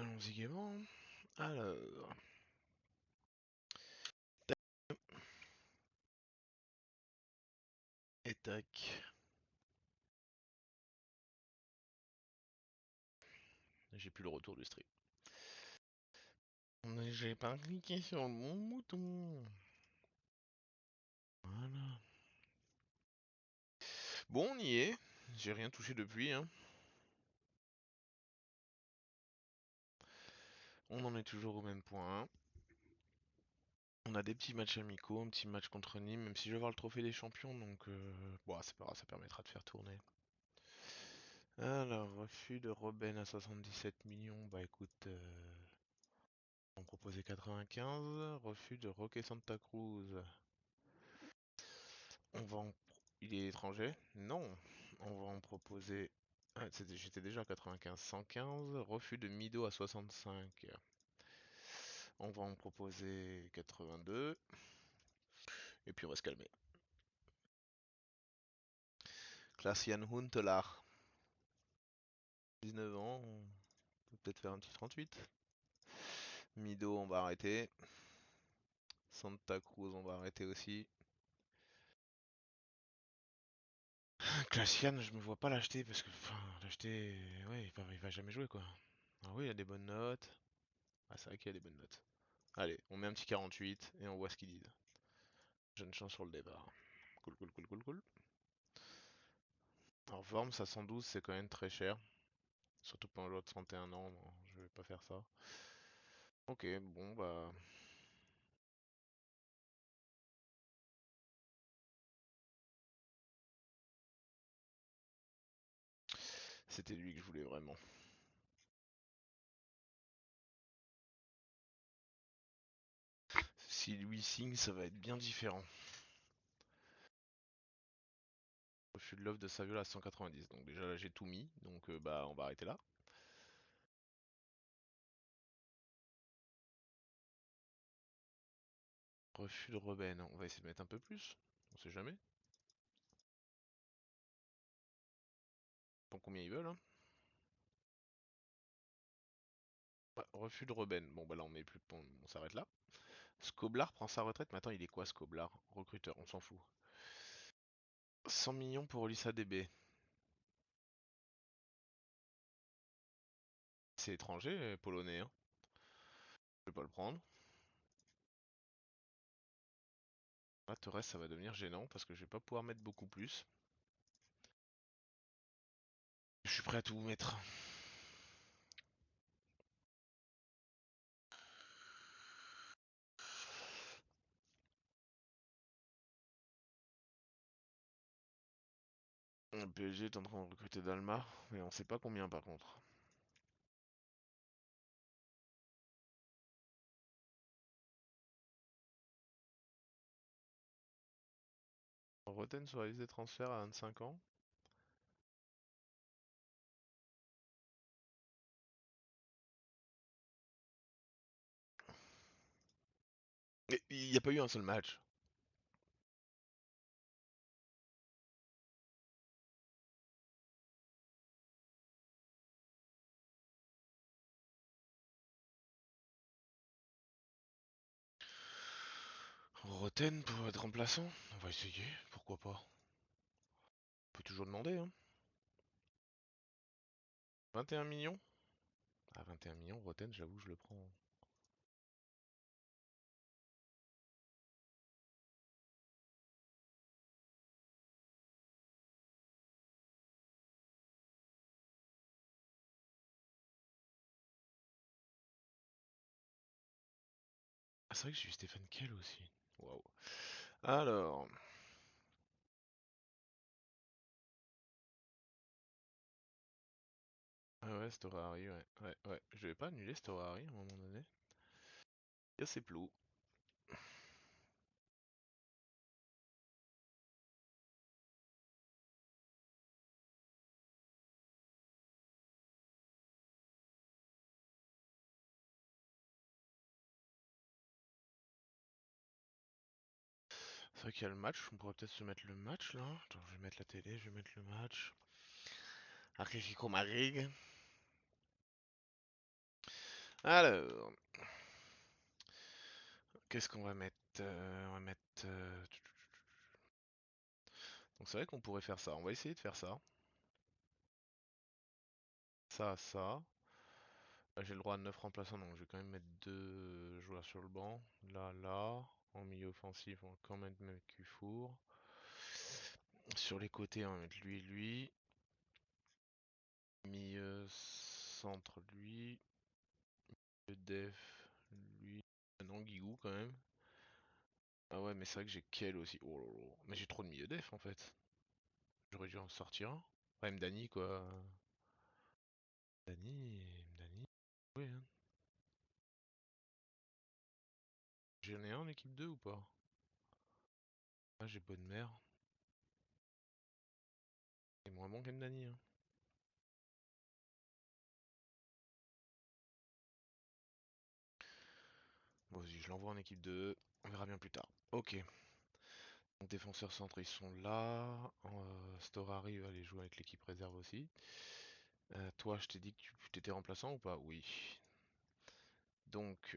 Allons-y gaiement. Alors. Et tac. J'ai plus le retour du stream. Mais j'ai pas cliqué sur mon mouton. Voilà. Bon, on y est. J'ai rien touché depuis, hein. On en est toujours au même point. On a des petits matchs amicaux, un petit match contre Nîmes, même si je vais avoir le trophée des champions, donc bon, c'est pas grave, ça permettra de faire tourner. Alors, refus de Robben à 77 millions, bah écoute, on proposait 95, refus de Roque Santa Cruz. On va en... Il est étranger? Non. On va en proposer... Ah, j'étais déjà à 95, 115, refus de Mido à 65. On va en proposer 82, et puis on va se calmer. Klaas-Jan Huntelaar, 19 ans, on peut peut-être faire un petit 38. Mido, on va arrêter. Santa Cruz, on va arrêter aussi. Klaas-Jan, je me vois pas l'acheter parce que, enfin, l'acheter, ouais, il va jamais jouer quoi. Ah oui, il a des bonnes notes. Ah, c'est vrai qu'il a des bonnes notes. Allez, on met un petit 48 et on voit ce qu'ils disent. Jeune chance sur le départ. Cool, cool, cool, cool, cool. Alors, Worms à 112, c'est quand même très cher. Surtout pour un joueur de 31 ans, non, je vais pas faire ça. Ok, bon, bah. C'était lui que je voulais vraiment. Si lui signe, ça va être bien différent. Refus de l'offre de Saviola à 190. Donc, déjà là, j'ai tout mis. Donc, bah, on va arrêter là. Refus de Robben. On va essayer de mettre un peu plus. On sait jamais. Pour combien ils veulent, hein. Ouais, refus de Robben. Bon, bah là, on met plus. On s'arrête là. Skoblar prend sa retraite. Mais attends, il est quoi, Skoblar? Recruteur, on s'en fout. 100 millions pour Olissa DB. C'est étranger, polonais, hein. Je vais pas le prendre. Là, Torres, ça va devenir gênant parce que je vais pas pouvoir mettre beaucoup plus. Je suis prêt à tout vous mettre. Le PSG est en train de recruter Dalma, mais on sait pas combien par contre. Roten sur la liste des transferts à 25 ans. Mais il n'y a pas eu un seul match. Roten pour être remplaçant? On va essayer, pourquoi pas. On peut toujours demander, hein. 21 millions? Ah, 21 millions, Roten, j'avoue, je le prends. Ah, c'est vrai que j'ai eu Stéphane Kell aussi. Waouh. Alors. Ah ouais, Storari, ouais. Ouais, ouais. Je vais pas annuler Storari à un moment donné. Et c'est plou. C'est vrai qu'il y a le match, on pourrait peut-être se mettre le match là. Attends, je vais mettre la télé, je vais mettre le match. Atlético Madrid. Alors, qu'est-ce qu'on va mettre? On va mettre. Donc c'est vrai qu'on pourrait faire ça. On va essayer de faire ça. Ça. J'ai le droit à 9 remplaçants, donc je vais quand même mettre deux joueurs sur le banc. Là. En milieu offensif, on va quand même mettre Cufour. Sur les côtés, on va mettre lui. Milieu centre, lui. Le def, lui. Non, Guigou quand même. Ah ouais, mais c'est vrai que j'ai Kel aussi. Oh là là. Mais j'ai trop de milieu def en fait. J'aurais dû en sortir un. Ouais, Mdani quoi. Mdani. Oui, hein. J'en ai un en équipe 2 ou pas? Ah, j'ai bonne mère. Il est moins bon qu'Mdani, hein. Bon, vas-y, je l'envoie en équipe 2. On verra bien plus tard. Ok. Donc, défenseurs centrés, ils sont là. Storari va aller jouer avec l'équipe réserve aussi. Toi, je t'ai dit que tu t'étais remplaçant ou pas? Oui. Donc,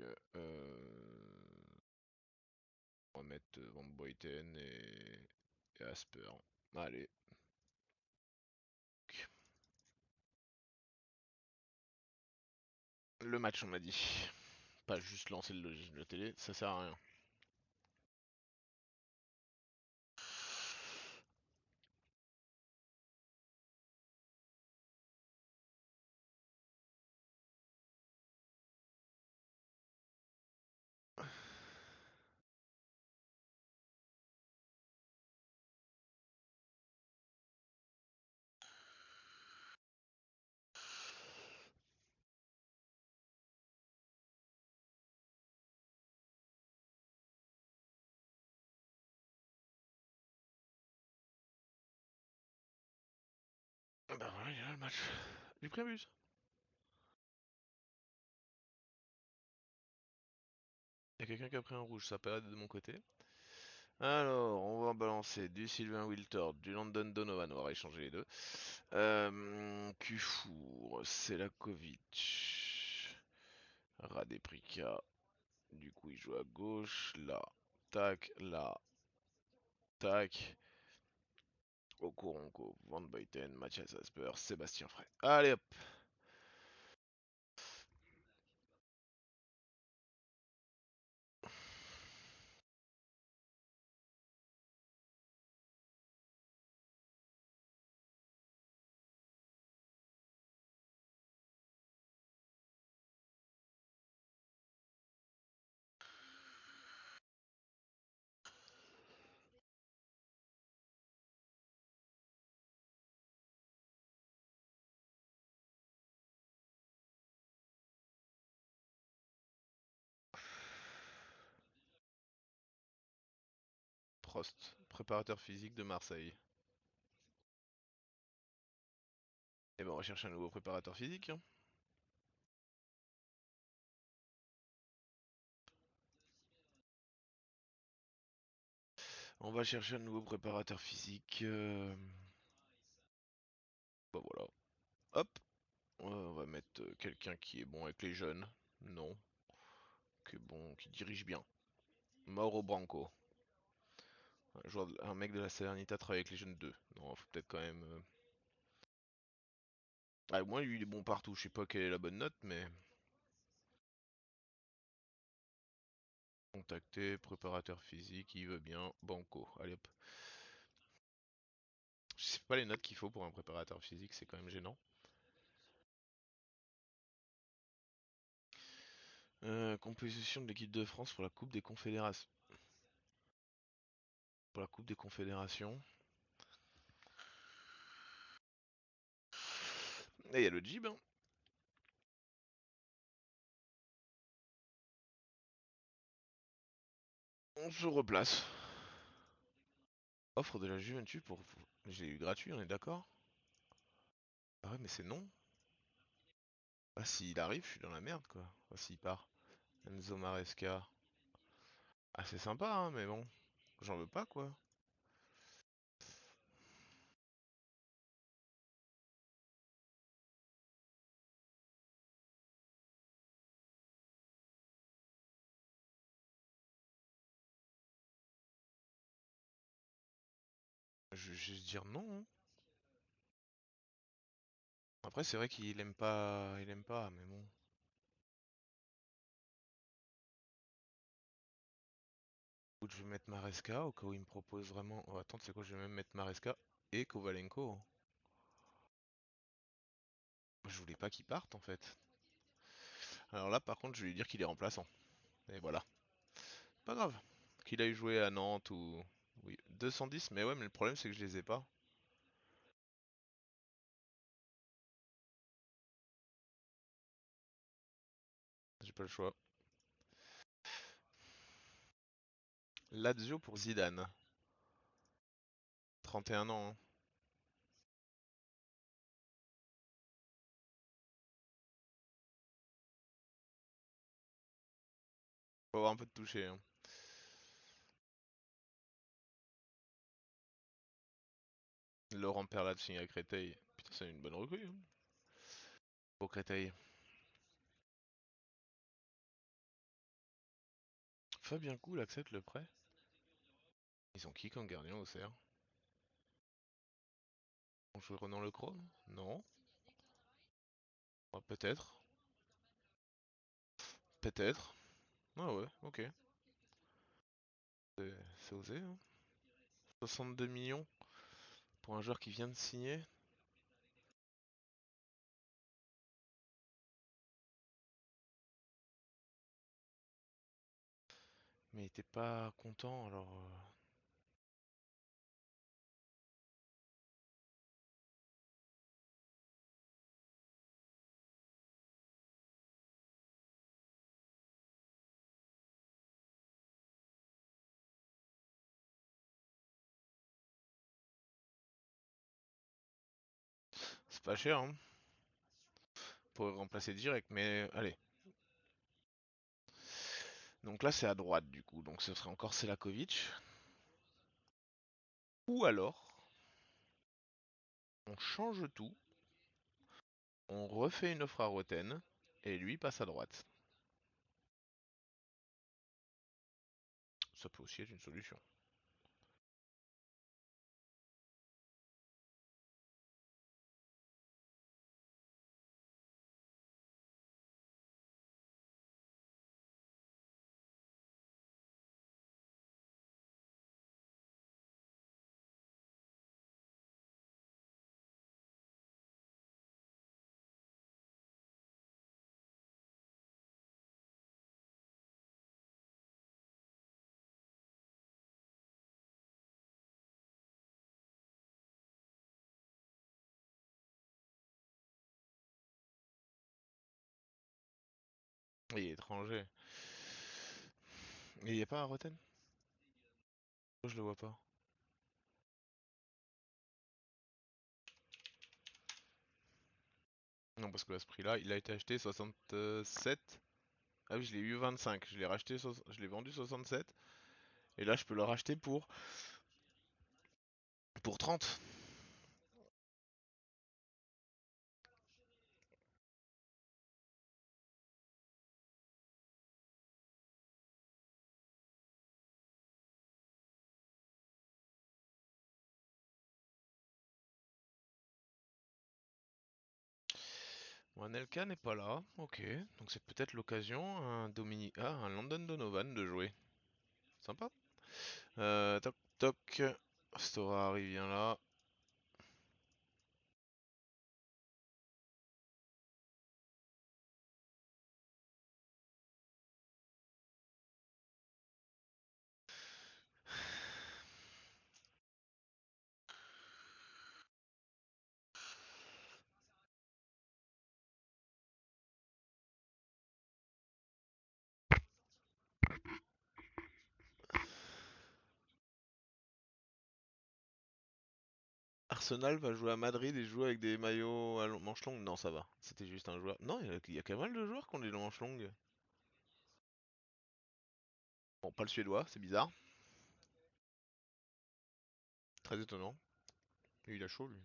on va mettre Van Boyten et Asper. Allez. Le match, on m'a dit. Pas juste lancer le télé, ça sert à rien. Bah voilà, il y a le match. Du prévu. Il y a quelqu'un qui a pris un rouge, ça paraît de mon côté. Alors, on va balancer du Sylvain Wiltord, du Landon Donovan, on va échanger les deux. Kufour, Selakovic, Radeprika. Du coup, il joue à gauche, là. Tac, là. Tac. Okoronko, Van Buiten, Mathias Asper, Sébastien Frey. Allez hop. Prost, préparateur physique de Marseille. Et ben on va chercher un nouveau préparateur physique, hein. On va chercher un nouveau préparateur physique. Bah voilà. Hop. On va mettre quelqu'un qui est bon avec les jeunes. Non. Qui est bon, qui dirige bien. Mauro Branco. Un mec de la Salernitana travaille avec les jeunes 2. Non, faut peut-être quand même. Ah, moi, lui, il est bon partout. Je sais pas quelle est la bonne note, mais. Contacté, préparateur physique, il veut bien. Banco. Allez hop. Je sais pas les notes qu'il faut pour un préparateur physique, c'est quand même gênant. Composition de l'équipe de France pour la Coupe des Confédérations. Pour la Coupe des Confédérations. Et il y a le Jib, hein. On se replace. Offre de la Juventus pour. J'ai eu gratuit, on est d'accord? Ah ouais, mais c'est non. Ah, s'il arrive, je suis dans la merde, quoi. Ah, s'il part. Enzo Maresca. Ah, c'est sympa, hein, mais bon. J'en veux pas, quoi. je vais dire non, hein. Après, c'est vrai qu'il aime pas, il aime pas, mais bon. Écoute, je vais mettre Maresca au cas où il me propose vraiment. Oh, attends, c'est quoi, je vais même mettre Maresca et Kovalenko, hein. Je voulais pas qu'il parte en fait. Alors là, par contre, je vais lui dire qu'il est remplaçant. Et voilà. Pas grave. Qu'il aille jouer à Nantes ou. Oui, 210, mais ouais, mais le problème c'est que je les ai pas. J'ai pas le choix. Lazio pour Zidane. 31 ans, hein. Faut avoir un peu de toucher, hein. Laurent Perlat signe à Créteil. Putain, c'est une bonne recrue, hein. Pour Créteil. Fabien Cool accepte le prêt. Ils ont qui comme gardien au CR? On joue Renan Lecrone? Non. Ah, peut-être. Peut-être. Ah ouais, ok. C'est osé, hein. 62 millions pour un joueur qui vient de signer. Mais il était pas content, alors. C'est pas cher, hein. Pour remplacer direct, mais allez. Donc là, c'est à droite, du coup. Donc ce serait encore Selakovic. Ou alors, on change tout, on refait une offre à Roten, et lui passe à droite. Ça peut aussi être une solution. Il est étranger. Il n'y a pas un Roten? Je le vois pas. Non, parce que à ce prix-là, il a été acheté 67. Ah oui, je l'ai eu 25. Je l'ai racheté, je l'ai vendu 67. Et là, je peux le racheter pour 30. Bon, Anelka n'est pas là. Ok. Donc c'est peut-être l'occasion, un Landon Donovan de jouer. Sympa. Toc toc. Stora arrive bien là. Arsenal va jouer à Madrid et jouer avec des maillots à manches longues. Non, ça va. C'était juste un joueur. Non, il y a quand même mal de joueurs qui ont des manches longues. Bon, pas le suédois, c'est bizarre. Très étonnant. Lui, il a chaud, lui.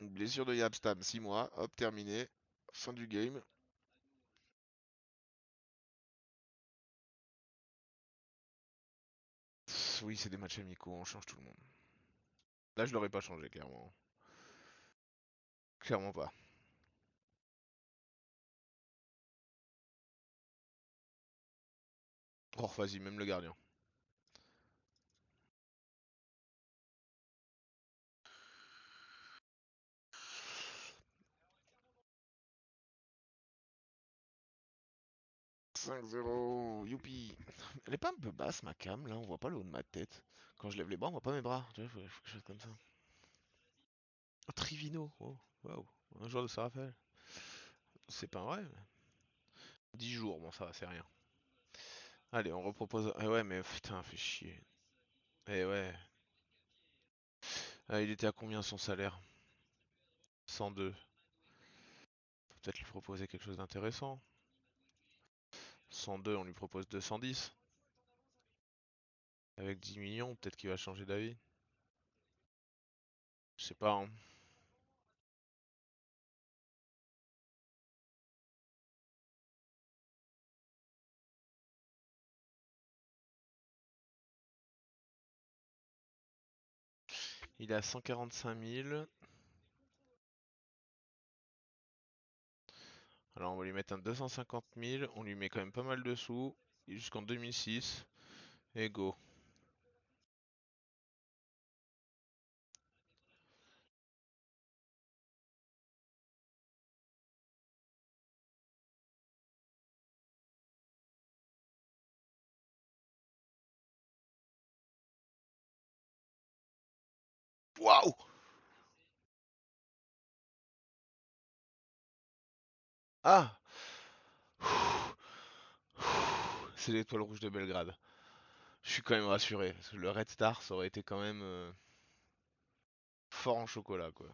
Une blessure de Yabstam, 6 mois. Hop, terminé. Fin du game. Oui, c'est des matchs amicaux, on change tout le monde. Là, je l'aurais pas changé, clairement. Clairement pas. Oh, vas-y, même le gardien. 5-0, youpi. Elle est pas un peu basse, ma cam, là, on voit pas le haut de ma tête. Quand je lève les bras, on voit pas mes bras. Tu vois, faut quelque chose comme ça. Oh, Trivino, oh, waouh, un joueur de Sarafel. C'est pas vrai. 10 jours, bon, ça va, c'est rien. Allez, on repropose. Eh ouais, mais putain, fait chier. Eh ouais. Ah, il était à combien son salaire? 102. Faut peut-être lui proposer quelque chose d'intéressant. 102, on lui propose 210. Avec 10 millions, peut-être qu'il va changer d'avis. Je sais pas, hein. Il est à 145 000. Alors on va lui mettre un 250 000. On lui met quand même pas mal de sous. Jusqu'en 2006. Et go. Waouh! Ah! C'est l'étoile rouge de Belgrade. Je suis quand même rassuré. Parce que le Red Star, ça aurait été quand même fort en chocolat, quoi.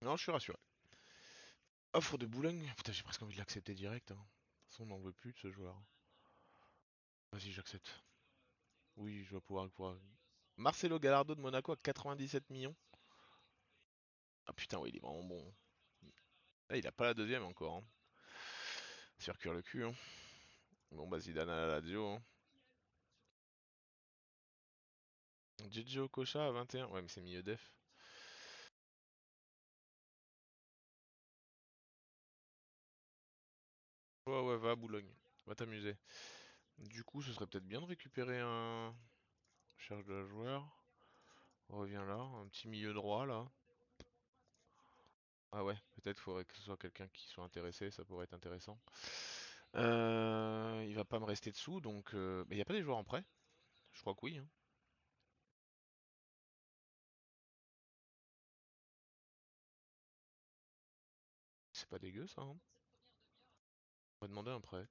Non, je suis rassuré. Offre de Boulogne? Putain, j'ai presque envie de l'accepter direct, hein. De toute façon, on n'en veut plus de ce joueur. Vas-y, j'accepte. Oui, je vais pouvoir. Marcelo Gallardo de Monaco à 97 millions. Ah putain, ouais, il est vraiment bon. Ah, il a pas la deuxième encore, hein. Sur cuire le cul, hein. Bon, bah Zidane à la Lazio, hein. Gigi Okocha à 21. Ouais, mais c'est milieu def. Ouais, ouais, va à Boulogne. Va t'amuser. Du coup, ce serait peut-être bien de récupérer un. Cherche de joueur. Reviens là. Un petit milieu droit là. Ah ouais, peut-être faudrait que ce soit quelqu'un qui soit intéressé. Ça pourrait être intéressant. Il va pas me rester dessous donc. Mais y a pas des joueurs en prêt? Je crois que oui, hein. C'est pas dégueu ça, hein. On va demander un prêt.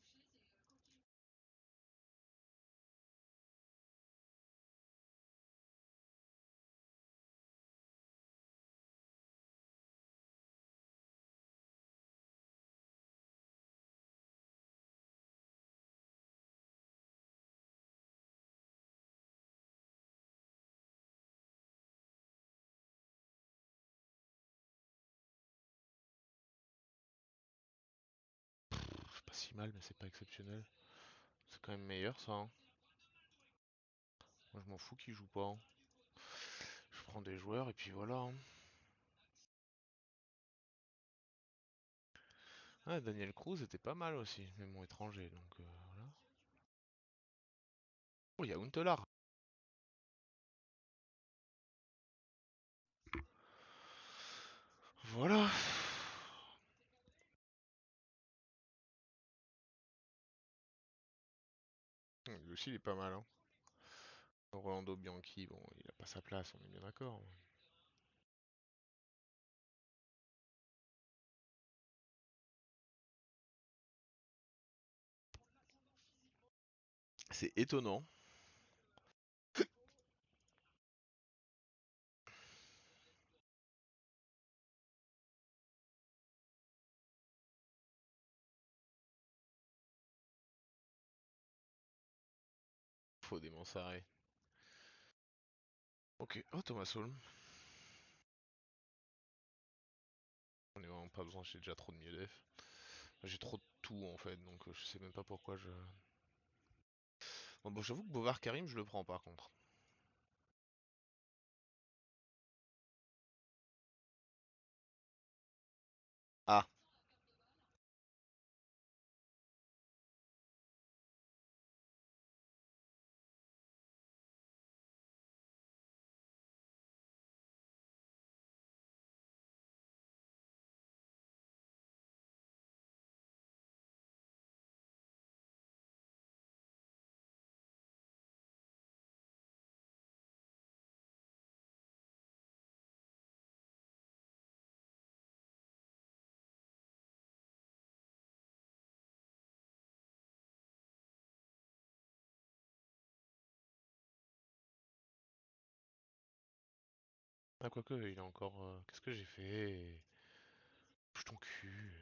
C'est pas si mal, mais c'est pas exceptionnel. C'est quand même meilleur ça, hein. Moi je m'en fous qu'il joue pas, hein. Je prends des joueurs et puis voilà, hein. Ah, Daniel Cruz était pas mal aussi, mais bon, étranger, donc voilà. Oh, il y a Huntelaar. Voilà. Lui aussi, il est pas mal, hein. Rolando Bianchi, bon, il a pas sa place, on est bien d'accord. C'est étonnant. Faut démoncer. Ok, oh Thomas Holm. On est vraiment pas besoin, j'ai déjà trop de milieu def. J'ai trop de tout en fait, donc je sais même pas pourquoi je. Bon, j'avoue que Bovar Karim, je le prends par contre. Ah, ah quoique, il est encore. Qu'est-ce que j'ai fait? Bouge ton cul.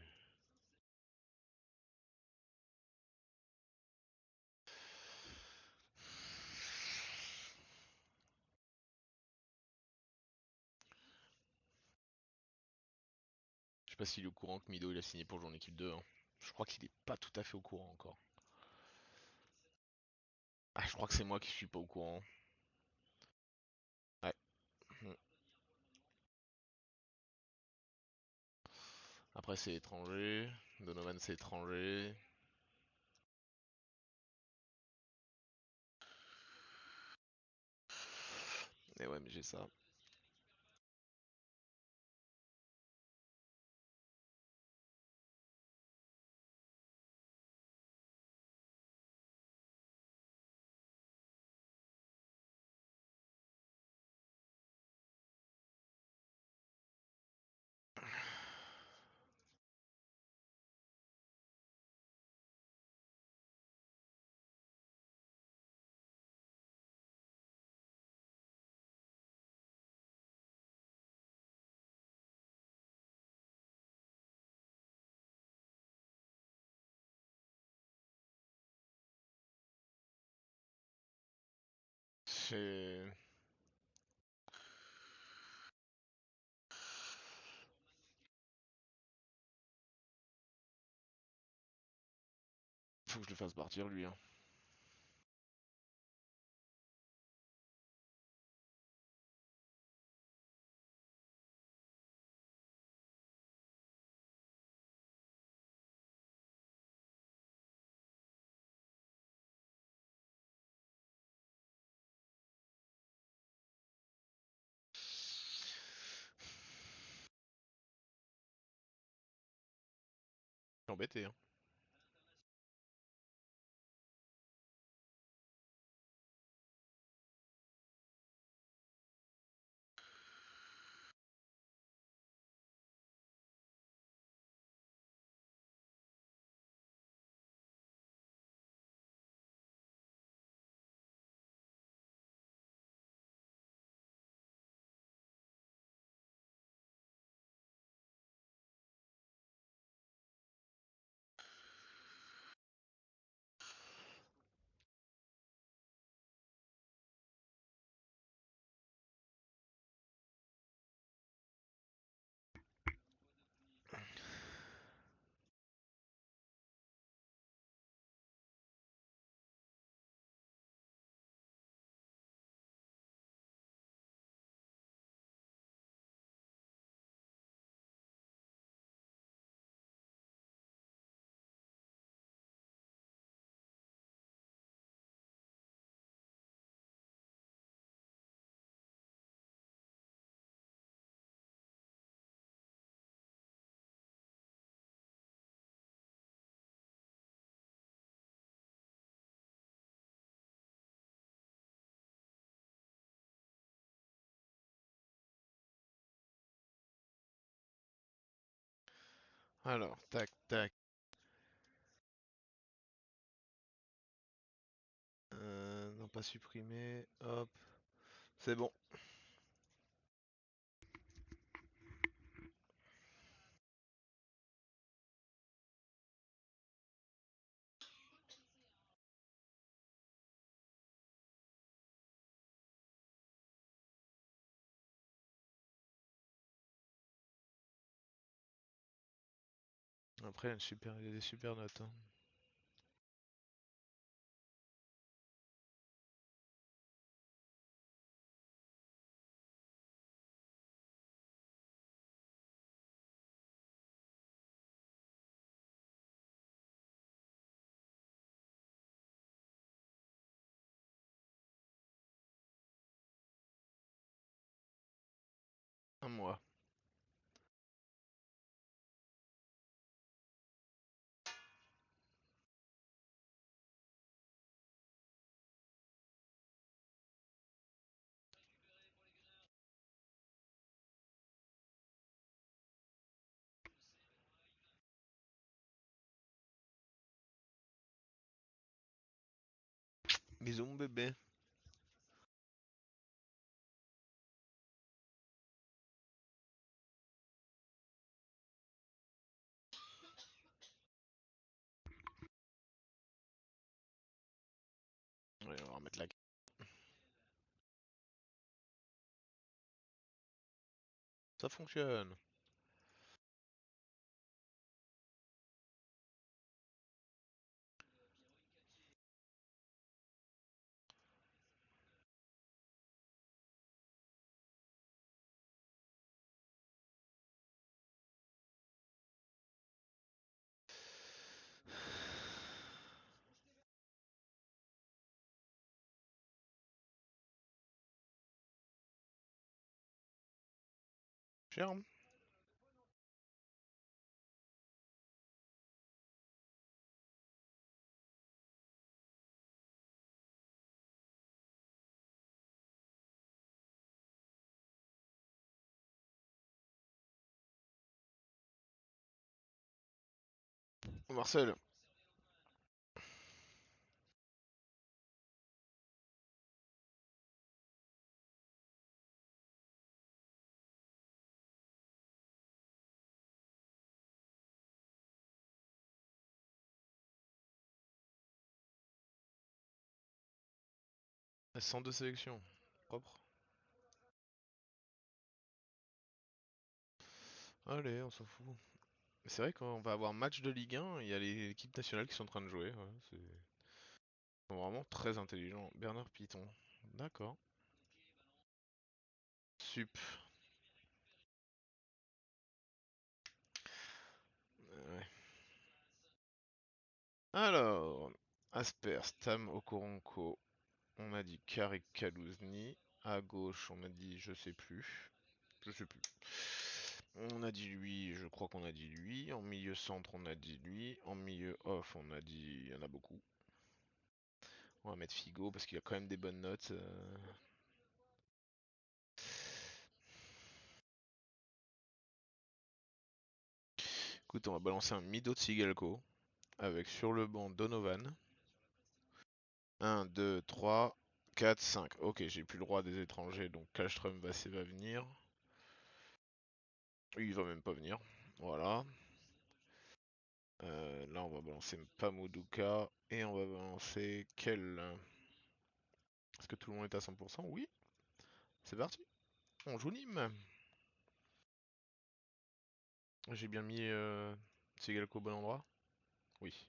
Je sais pas s'il est au courant que Mido il a signé pour jouer en équipe 2, hein. Je crois qu'il est pas tout à fait au courant encore. Ah, je crois que c'est moi qui suis pas au courant. Ouais. Mm. Après, c'est étranger. Donovan, c'est étranger. Et ouais, mais j'ai ça. C'est. Faut que je le fasse partir, lui, hein. Je suis embêté, hein. Alors, tac, tac. Non, pas supprimer. Hop. C'est bon. Après, il y a des super notes, hein. moi. Bisous mon bébé. Ouais, on va remettre la... Ça fonctionne. Germe. Marcel. Deux sélections. Propre. Allez, on s'en fout. C'est vrai qu'on va avoir match de Ligue 1, il y a les équipes nationales qui sont en train de jouer. Ouais, ils sont vraiment très intelligents. Bernard Piton. D'accord. Sup. Ouais. Alors, Asper, Stam, Okoronko. On a dit Karik Kalouzny. À gauche, on a dit je sais plus. Je sais plus. On a dit lui, je crois qu'on a dit lui. En milieu centre, on a dit lui. En milieu off, on a dit. Il y en a beaucoup. On va mettre Figo parce qu'il a quand même des bonnes notes. Écoute, on va balancer un Mido de Sigalco. Avec sur le banc Donovan. 1, 2, 3, 4, 5. Ok, j'ai plus le droit des étrangers, donc Kallström va venir. Lui, il va même pas venir. Voilà. Là, on va balancer Pamouduka. Et on va balancer quel? Est-ce que tout le monde est à 100%? Oui. C'est parti. On joue Nîmes. J'ai bien mis Segalco au bon endroit? Oui.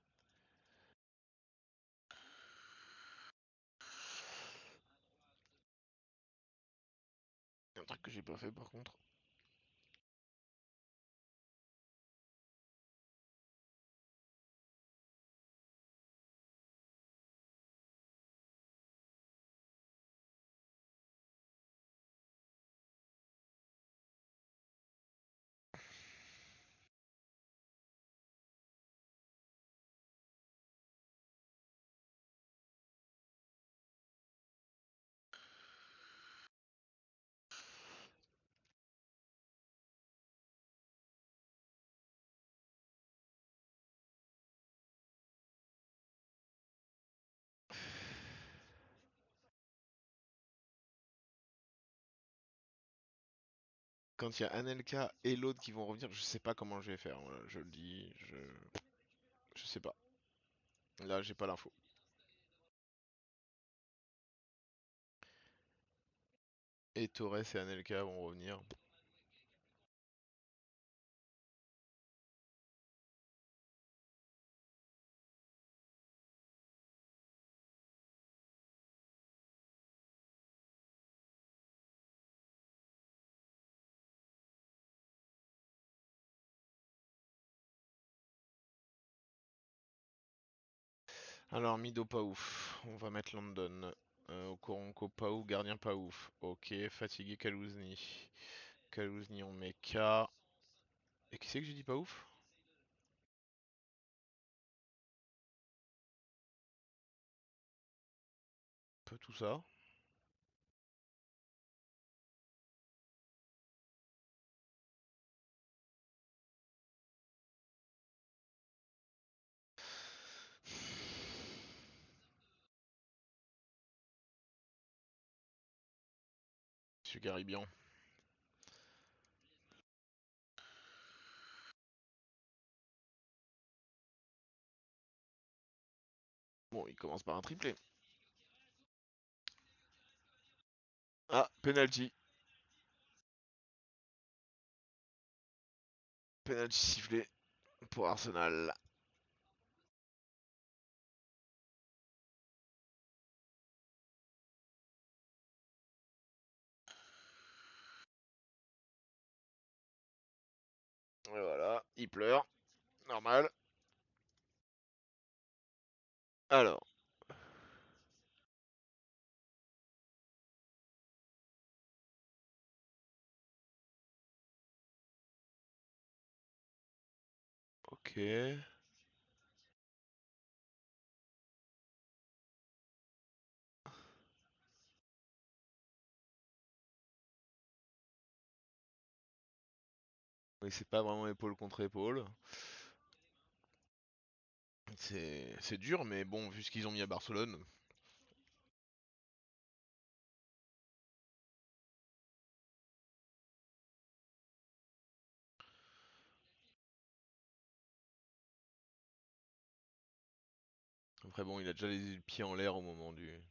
Il y a un truc que j'ai pas fait par contre. Quand il y a Anelka et l'autre qui vont revenir, je sais pas comment je vais faire. Voilà, je le dis, je sais pas. Là, j'ai pas l'info. Et Torres et Anelka vont revenir. Alors, Mido pas ouf. On va mettre London. Okoronko pas ouf, gardien pas ouf. Ok, fatigué Kalouzny. Kalouzny en mecha. Et qui c'est que j'ai dit pas ouf? Un peu tout ça. Monsieur Garibian. Bon, il commence par un triplé. Ah, penalty. Penalty sifflé pour Arsenal. Et voilà, il pleure. Normal. Alors, ok. Oui, c'est pas vraiment épaule contre épaule. C'est dur, mais bon, vu ce qu'ils ont mis à Barcelone. Après, bon, il a déjà les pieds en l'air au moment du.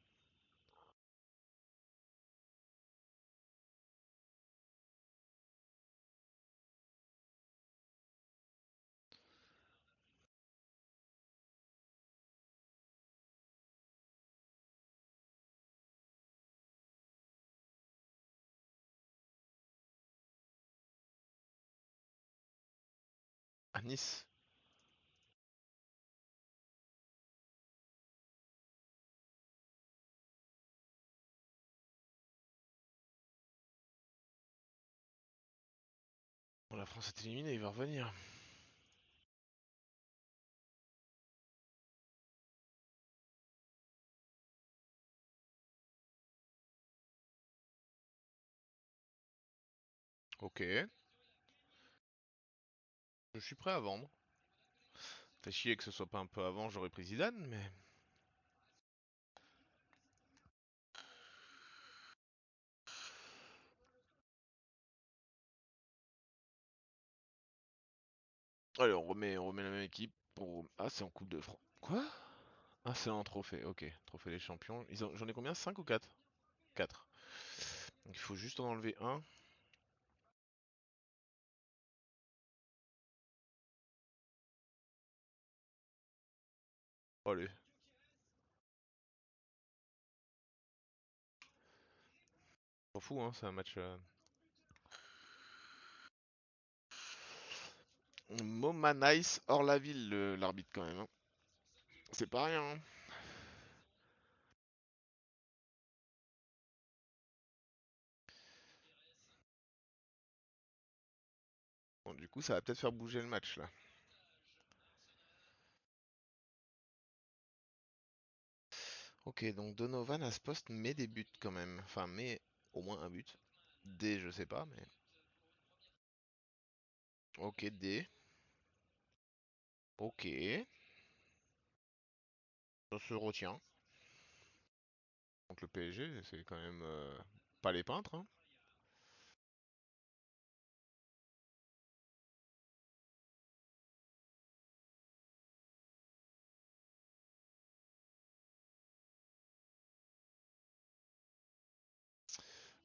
À Nice. Bon, la France est éliminée, il va revenir. Ok. Je suis prêt à vendre. Fait chier que ce soit pas un peu avant, j'aurais pris Zidane, mais. Allez, on remet la même équipe. Ah, c'est en Coupe de France. Quoi? Ah, c'est en trophée, ok. Trophée des champions. J'en ai combien? 5 ou 4? 4. Donc il faut juste en enlever un. Allez. S'en fout, hein, c'est un match. Momanice hors la ville, l'arbitre quand même, hein. C'est pas rien, hein. Bon, du coup, ça va peut-être faire bouger le match là. Ok, donc Donovan à ce poste met des buts quand même. Enfin, met au moins un but. D, je sais pas, mais. Ok, D. Ok. Ça se retient. Donc le PSG, c'est quand même pas les peintres, hein.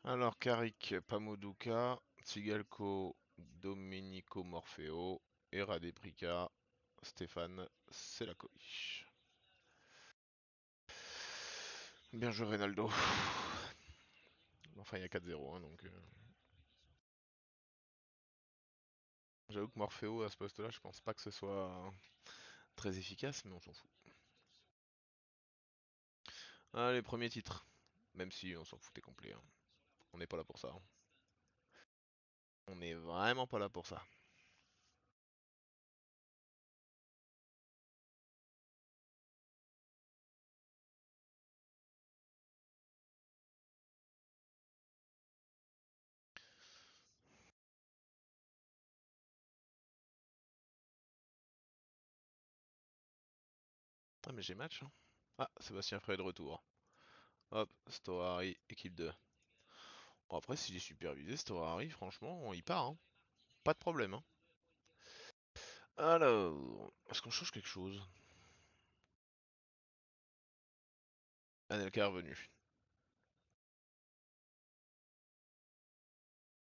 Alors, Carrick, Pamoduka, Tsigalko, Domenico Morfeo, Era Debrica, Stéphane Selakovic. Bien joué, Reynaldo. Enfin, il y a 4-0, hein, donc. J'avoue que Morfeo à ce poste-là, je pense pas que ce soit très efficace, mais on s'en fout. Allez, premier titre. Même si on s'en foutait complet, hein. On n'est pas là pour ça, hein. On est vraiment pas là pour ça. Ah mais j'ai match, hein. Ah, Sébastien Frey de retour. Hop, Stohari, équipe 2. Bon après s'il est supervisé, Stohari, franchement, il part, hein. Pas de problème, hein. Alors, est-ce qu'on change quelque chose? Anelka est revenu.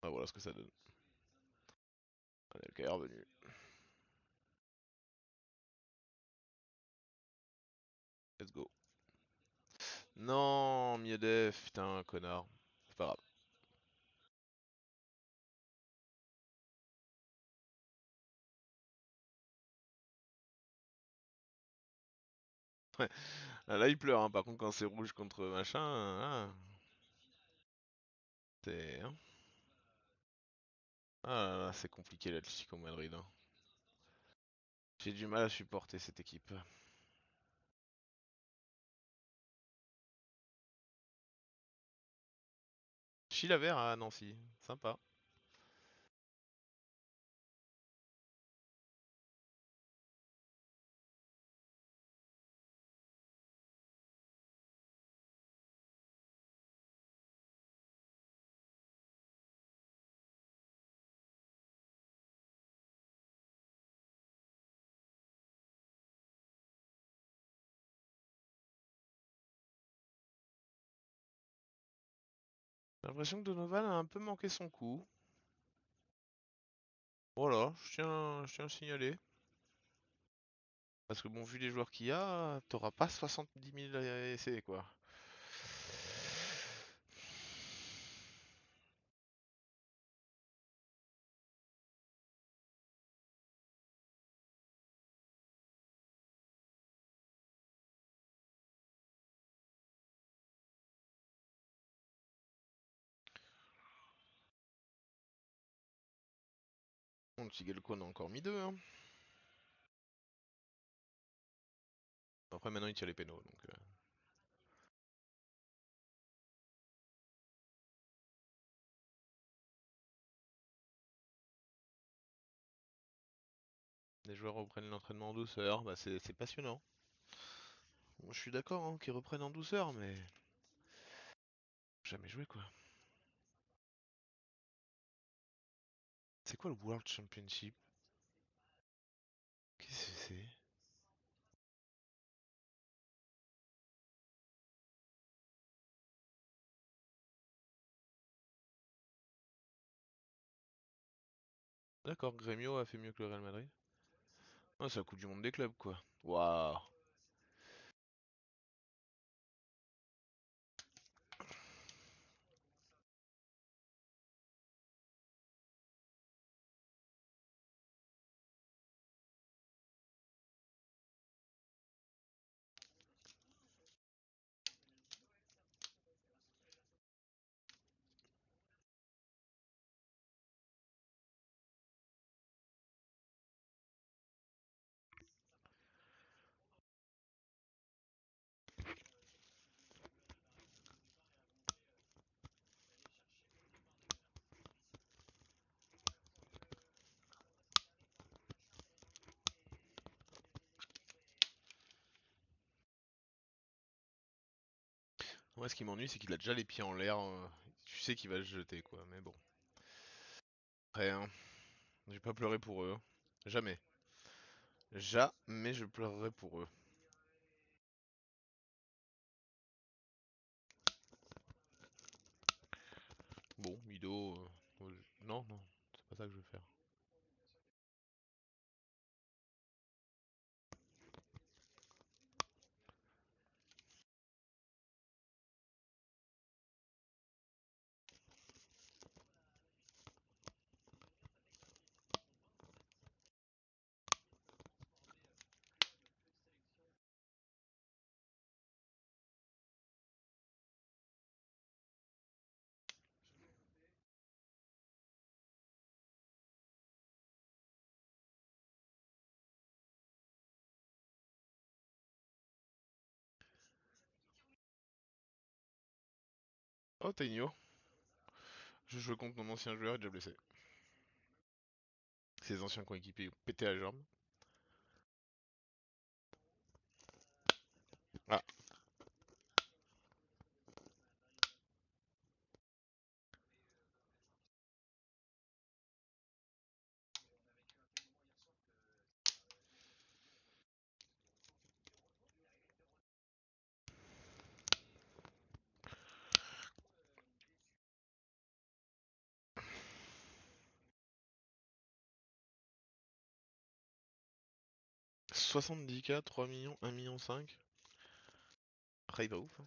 Ah voilà ce que ça donne. Anelka est revenu. Let's go. Non, Miedev, putain, connard. C'est pas grave. Ouais. Ah, là, il pleure, hein. Par contre, quand c'est rouge contre machin, hein, c'est... hein. Ah là là, c'est compliqué l'Atlético Madrid, hein. J'ai du mal à supporter cette équipe. Chilavert à Nancy, sympa. J'ai l'impression que Donovan a un peu manqué son coup. Voilà, je tiens à le signaler. Parce que bon, vu les joueurs qu'il y a, t'auras pas 70 000 essais, quoi. Bon, le Tigelko en a encore mis deux, hein. Après, maintenant, il tire les pénaux, donc... Les joueurs reprennent l'entraînement en douceur, bah c'est passionnant. Bon, je suis d'accord, hein, qu'ils reprennent en douceur, mais... Jamais joué, quoi. C'est quoi le World Championship? Qu'est-ce que c'est? D'accord, Grêmio a fait mieux que le Real Madrid. Ah, c'est la Coupe du Monde des clubs, quoi. Waouh. Moi, ce qui m'ennuie, c'est qu'il a déjà les pieds en l'air. Tu sais qu'il va se jeter, quoi. Mais bon. Après, hein, j'ai pas pleuré pour eux. Jamais. Jamais je pleurerai pour eux. Bon, Mido... non, non, c'est pas ça que je veux faire. Oh, Tainio. Je joue contre mon ancien joueur, il est déjà blessé. Ses anciens coéquipiers ont pété la jambe. Ah, 70K, 3 millions, 1 million 5. Après, il va ouf, hein.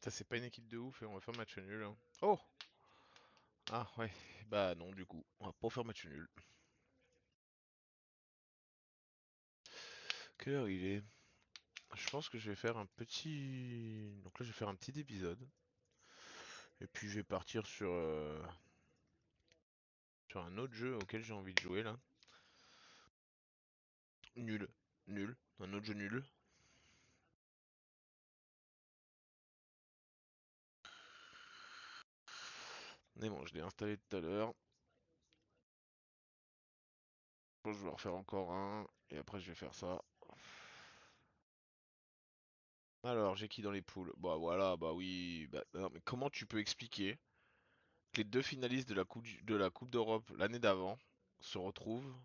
Ça, c'est pas une équipe de ouf et on va faire match nul, hein. Oh! Ah, ouais. Bah, non, du coup. On va pas faire match nul. Quelle heure il est? Je pense que je vais faire un petit. Donc là, je vais faire un petit épisode. Et puis, je vais partir sur un autre jeu auquel j'ai envie de jouer là. Nul. Nul. Un autre jeu nul. Mais bon, je l'ai installé tout à l'heure. Je vais en refaire encore un. Et après, je vais faire ça. Alors, j'ai qui dans les poules? Bah voilà, bah oui. Bah, non, mais comment tu peux expliquer que les deux finalistes de la Coupe d'Europe l'année d'avant se retrouvent?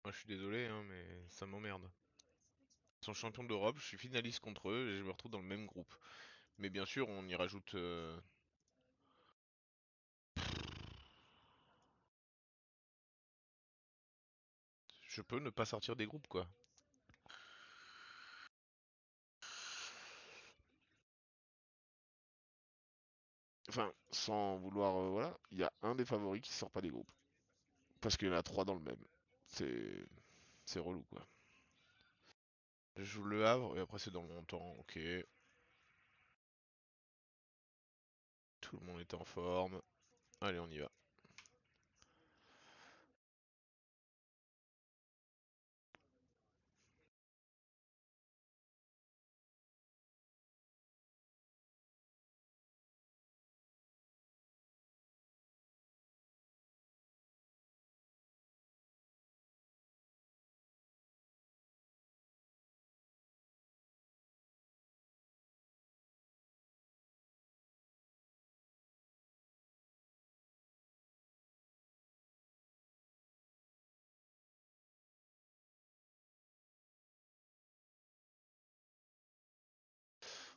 Moi, je suis désolé, hein, mais ça m'emmerde. Ils sont champions d'Europe, je suis finaliste contre eux et je me retrouve dans le même groupe. Mais bien sûr, on y rajoute. Je peux ne pas sortir des groupes, quoi. Enfin, sans vouloir, voilà, il y a un des favoris qui sort pas des groupes. Parce qu'il y en a trois dans le même. C'est, c'est relou, quoi. Je joue le Havre et après c'est dans mon temps, ok. Tout le monde est en forme. Allez, on y va.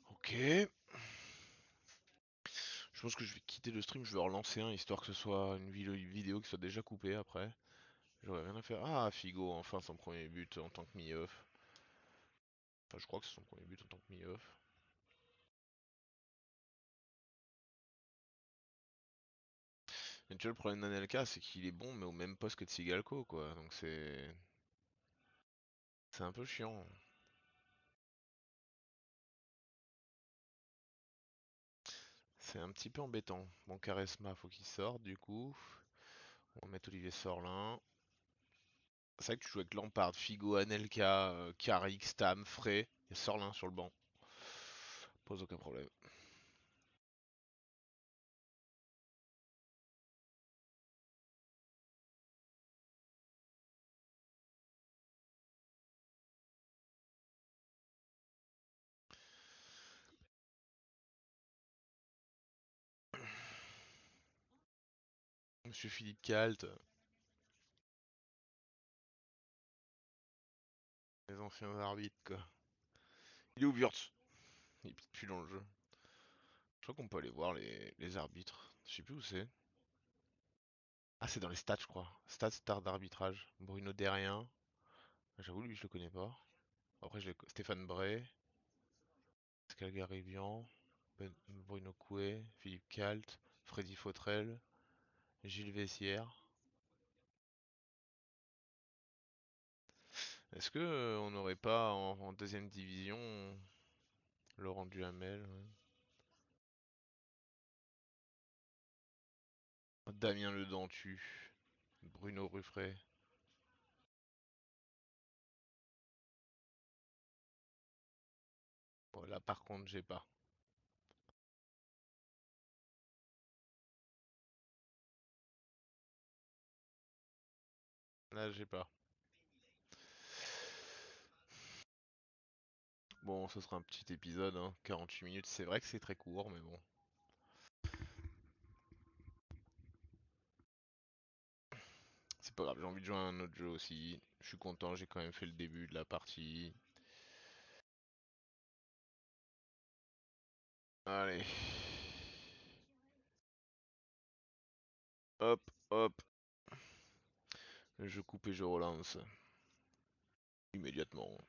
Ok. Je pense que je vais quitter le stream, je vais en relancer un histoire que ce soit une vidéo qui soit déjà coupée après. J'aurais rien à faire. Ah, Figo, enfin son premier but en tant que mi-off. Enfin, je crois que c'est son premier but en tant que mi-off. Mais tu vois, le problème d'Anelka, c'est qu'il est bon, mais au même poste que Tsigalko, quoi. Donc c'est un peu chiant. C'est un petit peu embêtant. Bon, Caresma, faut qu'il sorte, du coup. On va mettre Olivier Sorlin. C'est vrai que tu joues avec Lampard, Figo, Anelka, Carrick, Stam, Frey. Il y a Sorlin sur le banc. Pose aucun problème. Monsieur Philippe Calt, les anciens arbitres, quoi. Il est où Wurtz? Il est plus dans le jeu. Je crois qu'on peut aller voir les arbitres. Je sais plus où c'est. Ah, c'est dans les stats, je crois. Stats, star d'arbitrage. Bruno Derrien. J'avoue, lui, je le connais pas. Après, Stéphane Bray, Pascal Garibian, Bruno Coué, Philippe Calt, Freddy Fautrel, Gilles Vessière. Est-ce que on n'aurait pas en deuxième division Laurent Duhamel, ouais. Damien Le Dentu, Bruno Ruffray. Bon, là, par contre, j'ai pas. Là, j'ai pas. Bon, ce sera un petit épisode, hein. 48 minutes. C'est vrai que c'est très court, mais bon. C'est pas grave, j'ai envie de jouer à un autre jeu aussi. Je suis content, j'ai quand même fait le début de la partie. Allez. Hop, hop. Je coupe et je relance. Immédiatement.